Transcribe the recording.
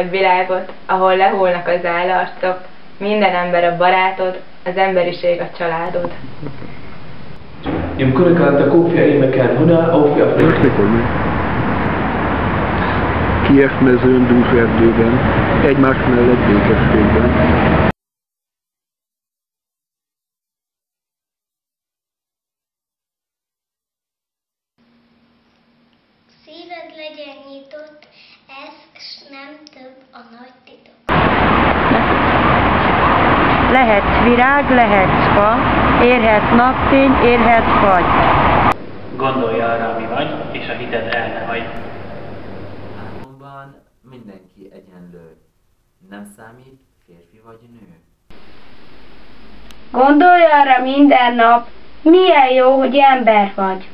szebb világot, ahol lehullnak az állarcok, minden ember a barátod, az emberiség a családod. يمكنك أن تكون في أي مكان هنا أو في أفريقيا. Kiev mezőn, dúserdőben, egymás mellett békességben. Szíved legyen nyitott, ez s nem több a nagy titok. Lehetsz virág, lehetsz fa, érhetsz napfény, érhetsz fagy. Gondolj arra, ami vagy, és a hited el ne hagy. Álmomban mindenki egyenlő. Nem számít, férfi vagy nő. Gondolj arra minden nap, milyen jó, hogy ember vagy.